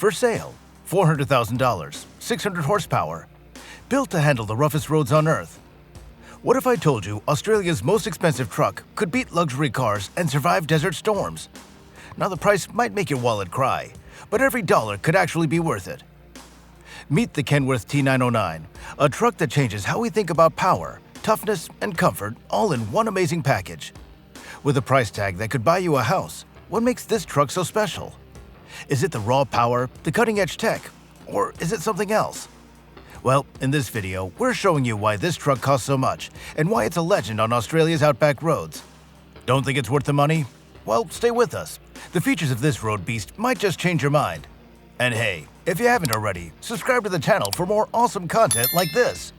For sale, $400,000, 600 horsepower. Built to handle the roughest roads on Earth. What if I told you Australia's most expensive truck could beat luxury cars and survive desert storms? Now the price might make your wallet cry, but every dollar could actually be worth it. Meet the Kenworth T909, a truck that changes how we think about power, toughness, and comfort all in one amazing package. With a price tag that could buy you a house, what makes this truck so special? Is it the raw power, the cutting-edge tech, or is it something else? Well, in this video, we're showing you why this truck costs so much and why it's a legend on Australia's outback roads. Don't think it's worth the money? Well, stay with us. The features of this road beast might just change your mind. And hey, if you haven't already, subscribe to the channel for more awesome content like this.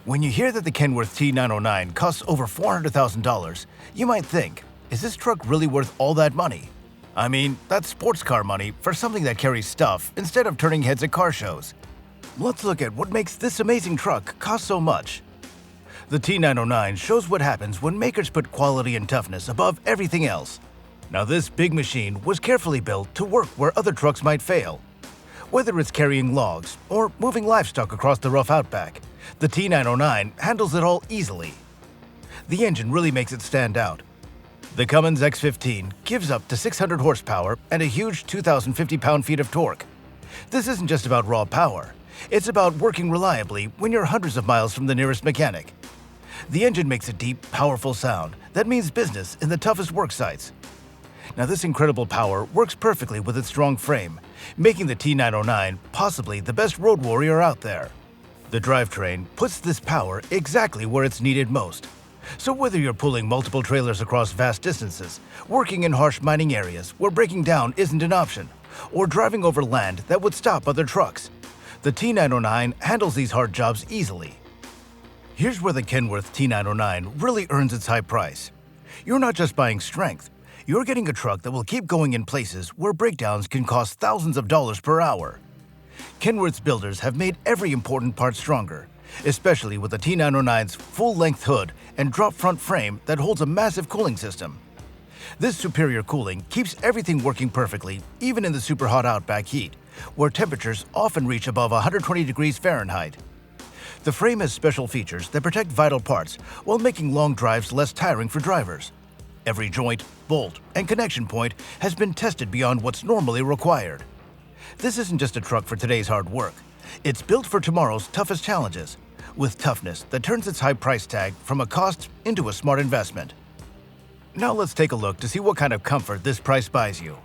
When you hear that the Kenworth T909 costs over $400,000, you might think, is this truck really worth all that money? I mean, that's sports car money for something that carries stuff instead of turning heads at car shows. Let's look at what makes this amazing truck cost so much. The T909 shows what happens when makers put quality and toughness above everything else. Now this big machine was carefully built to work where other trucks might fail. Whether it's carrying logs or moving livestock across the rough outback, the T909 handles it all easily. The engine really makes it stand out. The Cummins X15 gives up to 600 horsepower and a huge 2,050 pound-feet of torque. This isn't just about raw power. It's about working reliably when you're hundreds of miles from the nearest mechanic. The engine makes a deep, powerful sound that means business in the toughest work sites. Now this incredible power works perfectly with its strong frame, making the T909 possibly the best road warrior out there. The drivetrain puts this power exactly where it's needed most. So whether you're pulling multiple trailers across vast distances, working in harsh mining areas where breaking down isn't an option, or driving over land that would stop other trucks, the T909 handles these hard jobs easily. Here's where the Kenworth T909 really earns its high price. You're not just buying strength, you're getting a truck that will keep going in places where breakdowns can cost thousands of dollars per hour. Kenworth's builders have made every important part stronger, especially with the T909's full-length hood and drop front frame that holds a massive cooling system. This superior cooling keeps everything working perfectly, even in the super hot outback heat, where temperatures often reach above 120 degrees Fahrenheit. The frame has special features that protect vital parts while making long drives less tiring for drivers. Every joint, bolt, and connection point has been tested beyond what's normally required. This isn't just a truck for today's hard work. It's built for tomorrow's toughest challenges, with toughness that turns its high price tag from a cost into a smart investment. Now let's take a look to see what kind of comfort this price buys you.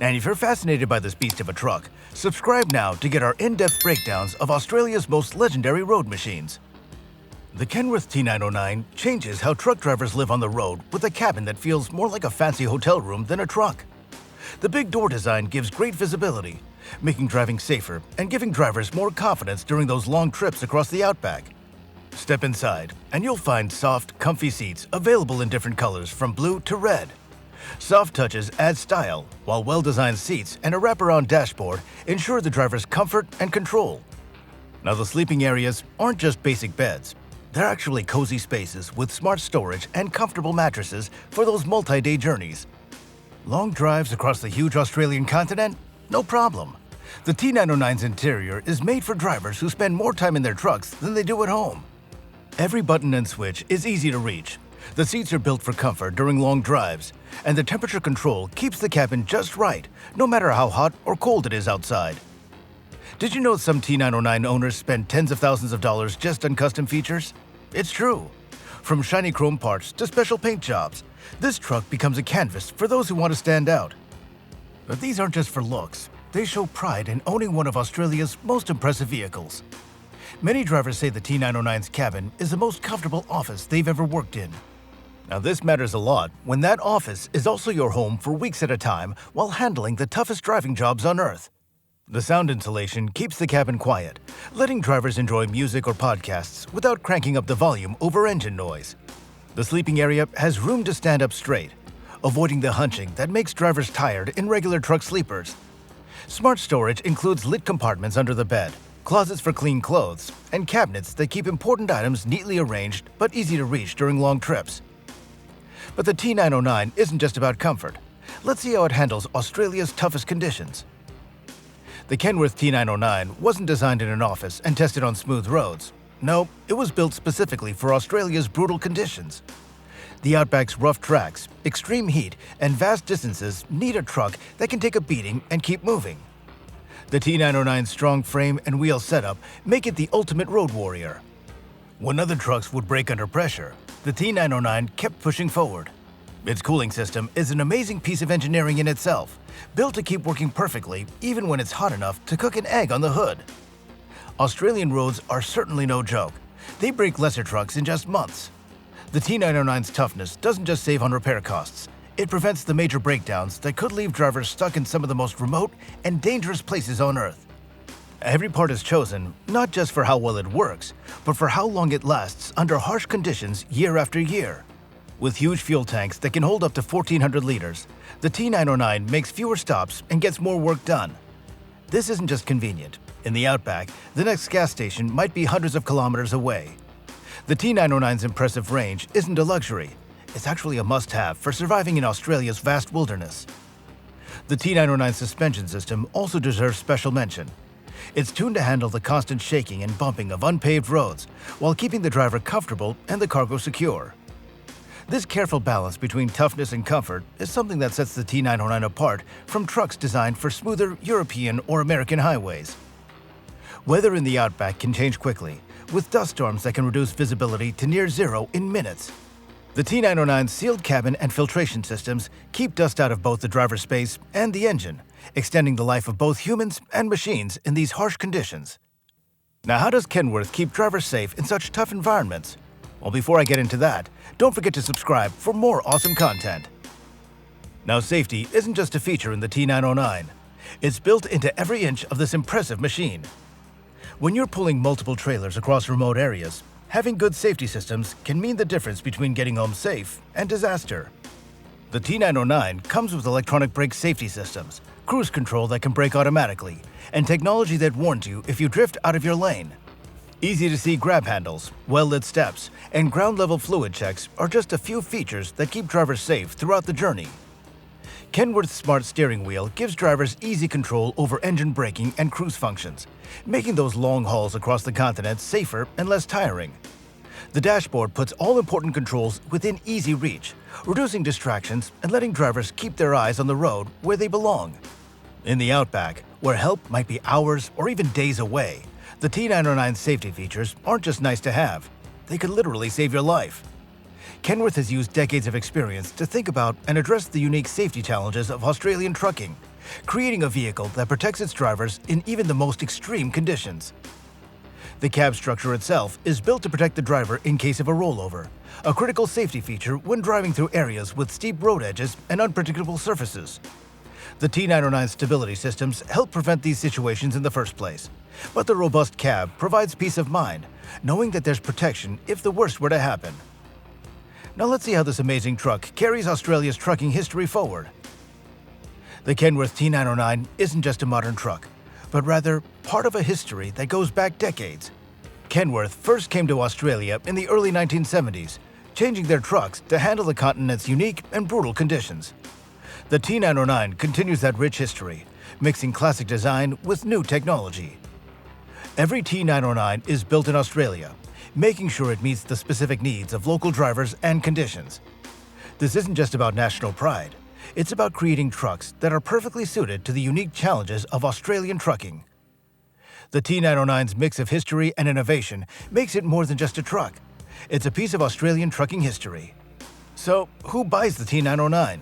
And if you're fascinated by this beast of a truck, subscribe now to get our in-depth breakdowns of Australia's most legendary road machines. The Kenworth T909 changes how truck drivers live on the road with a cabin that feels more like a fancy hotel room than a truck. The big door design gives great visibility, making driving safer and giving drivers more confidence during those long trips across the outback. Step inside and you'll find soft, comfy seats available in different colors from blue to red. Soft touches add style, while well-designed seats and a wraparound dashboard ensure the driver's comfort and control. Now the sleeping areas aren't just basic beds. They're actually cozy spaces with smart storage and comfortable mattresses for those multi-day journeys. Long drives across the huge Australian continent? No problem. The T909's interior is made for drivers who spend more time in their trucks than they do at home. Every button and switch is easy to reach. The seats are built for comfort during long drives, and the temperature control keeps the cabin just right, no matter how hot or cold it is outside. Did you know some T909 owners spend tens of thousands of dollars just on custom features? It's true. From shiny chrome parts to special paint jobs, this truck becomes a canvas for those who want to stand out. But these aren't just for looks. They show pride in owning one of Australia's most impressive vehicles. Many drivers say the T909's cabin is the most comfortable office they've ever worked in. Now this matters a lot when that office is also your home for weeks at a time while handling the toughest driving jobs on Earth. The sound insulation keeps the cabin quiet, letting drivers enjoy music or podcasts without cranking up the volume over engine noise. The sleeping area has room to stand up straight, avoiding the hunching that makes drivers tired in regular truck sleepers. Smart storage includes lit compartments under the bed, closets for clean clothes, and cabinets that keep important items neatly arranged but easy to reach during long trips. But the T909 isn't just about comfort. Let's see how it handles Australia's toughest conditions. The Kenworth T909 wasn't designed in an office and tested on smooth roads. No, it was built specifically for Australia's brutal conditions. The Outback's rough tracks, extreme heat, and vast distances need a truck that can take a beating and keep moving. The T909's strong frame and wheel setup make it the ultimate road warrior. When other trucks would break under pressure, the T909 kept pushing forward. Its cooling system is an amazing piece of engineering in itself, built to keep working perfectly even when it's hot enough to cook an egg on the hood. Australian roads are certainly no joke. They break lesser trucks in just months. The T909's toughness doesn't just save on repair costs, it prevents the major breakdowns that could leave drivers stuck in some of the most remote and dangerous places on Earth. Every part is chosen not just for how well it works, but for how long it lasts under harsh conditions year after year. With huge fuel tanks that can hold up to 1,400 liters, the T909 makes fewer stops and gets more work done. This isn't just convenient. In the Outback, the next gas station might be hundreds of kilometers away. The T909's impressive range isn't a luxury. It's actually a must-have for surviving in Australia's vast wilderness. The T909 suspension system also deserves special mention. It's tuned to handle the constant shaking and bumping of unpaved roads while keeping the driver comfortable and the cargo secure. This careful balance between toughness and comfort is something that sets the T909 apart from trucks designed for smoother European or American highways. Weather in the Outback can change quickly, with dust storms that can reduce visibility to near zero in minutes. The T909's sealed cabin and filtration systems keep dust out of both the driver's space and the engine, extending the life of both humans and machines in these harsh conditions. Now, how does Kenworth keep drivers safe in such tough environments? Well, before I get into that, don't forget to subscribe for more awesome content. Now, safety isn't just a feature in the T909. It's built into every inch of this impressive machine. When you're pulling multiple trailers across remote areas, having good safety systems can mean the difference between getting home safe and disaster. The T909 comes with electronic brake safety systems, cruise control that can brake automatically, and technology that warns you if you drift out of your lane. Easy-to-see grab handles, well-lit steps, and ground-level fluid checks are just a few features that keep drivers safe throughout the journey. Kenworth's smart steering wheel gives drivers easy control over engine braking and cruise functions, making those long hauls across the continent safer and less tiring. The dashboard puts all important controls within easy reach, reducing distractions and letting drivers keep their eyes on the road where they belong. In the Outback, where help might be hours or even days away, the T909's safety features aren't just nice to have, they could literally save your life. Kenworth has used decades of experience to think about and address the unique safety challenges of Australian trucking, creating a vehicle that protects its drivers in even the most extreme conditions. The cab structure itself is built to protect the driver in case of a rollover, a critical safety feature when driving through areas with steep road edges and unpredictable surfaces. The T909 stability systems help prevent these situations in the first place, but the robust cab provides peace of mind, knowing that there's protection if the worst were to happen. Now let's see how this amazing truck carries Australia's trucking history forward. The Kenworth T909 isn't just a modern truck, but rather part of a history that goes back decades. Kenworth first came to Australia in the early 1970s, changing their trucks to handle the continent's unique and brutal conditions. The T909 continues that rich history, mixing classic design with new technology. Every T909 is built in Australia, making sure it meets the specific needs of local drivers and conditions. This isn't just about national pride. It's about creating trucks that are perfectly suited to the unique challenges of Australian trucking. The T909's mix of history and innovation makes it more than just a truck. It's a piece of Australian trucking history. So, who buys the T909?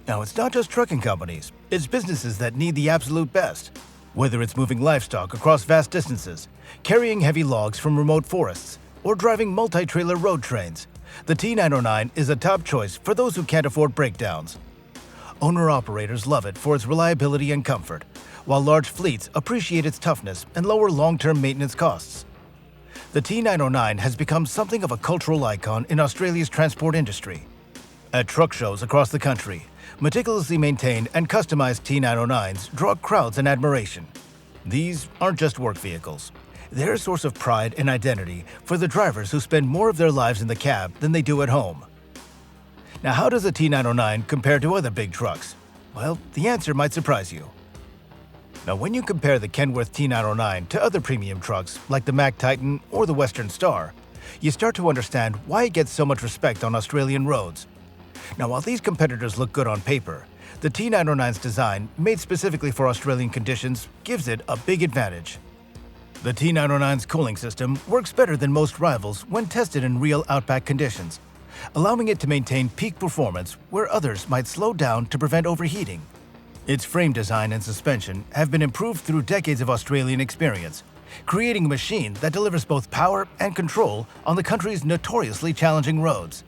Now, it's not just trucking companies. It's businesses that need the absolute best. Whether it's moving livestock across vast distances, carrying heavy logs from remote forests, or driving multi-trailer road trains, the T909 is a top choice for those who can't afford breakdowns. Owner-operators love it for its reliability and comfort, while large fleets appreciate its toughness and lower long-term maintenance costs. The T909 has become something of a cultural icon in Australia's transport industry. At truck shows across the country, meticulously maintained and customized T909s draw crowds and admiration. These aren't just work vehicles. They're a source of pride and identity for the drivers who spend more of their lives in the cab than they do at home. Now, how does a T909 compare to other big trucks? Well, the answer might surprise you. Now, when you compare the Kenworth T909 to other premium trucks like the Mack Titan or the Western Star, you start to understand why it gets so much respect on Australian roads. Now, while these competitors look good on paper, the T909's design, made specifically for Australian conditions, gives it a big advantage. The T909's cooling system works better than most rivals when tested in real outback conditions, allowing it to maintain peak performance where others might slow down to prevent overheating. Its frame design and suspension have been improved through decades of Australian experience, creating a machine that delivers both power and control on the country's notoriously challenging roads.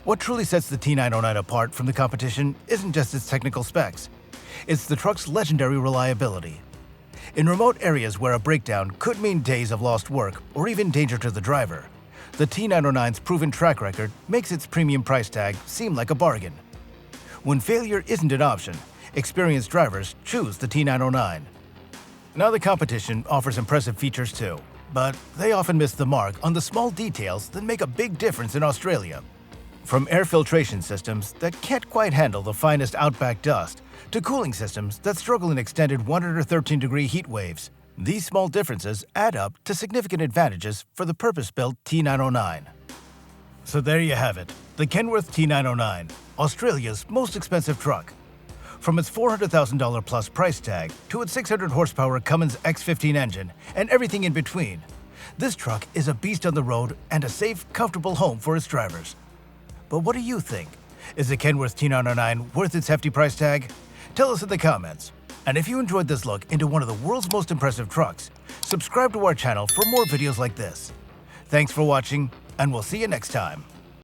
What truly sets the T909 apart from the competition isn't just its technical specs, it's the truck's legendary reliability. In remote areas where a breakdown could mean days of lost work or even danger to the driver, the T909's proven track record makes its premium price tag seem like a bargain. When failure isn't an option, experienced drivers choose the T909. Now, the competition offers impressive features too, but they often miss the mark on the small details that make a big difference in Australia. From air filtration systems that can't quite handle the finest outback dust to cooling systems that struggle in extended 113-degree heat waves, these small differences add up to significant advantages for the purpose-built T909. So there you have it, the Kenworth T909, Australia's most expensive truck. From its $400,000 plus price tag to its 600 horsepower Cummins X15 engine and everything in between, this truck is a beast on the road and a safe, comfortable home for its drivers. But what do you think? Is the Kenworth T909 worth its hefty price tag? Tell us in the comments. And if you enjoyed this look into one of the world's most impressive trucks, subscribe to our channel for more videos like this. Thanks for watching, and we'll see you next time.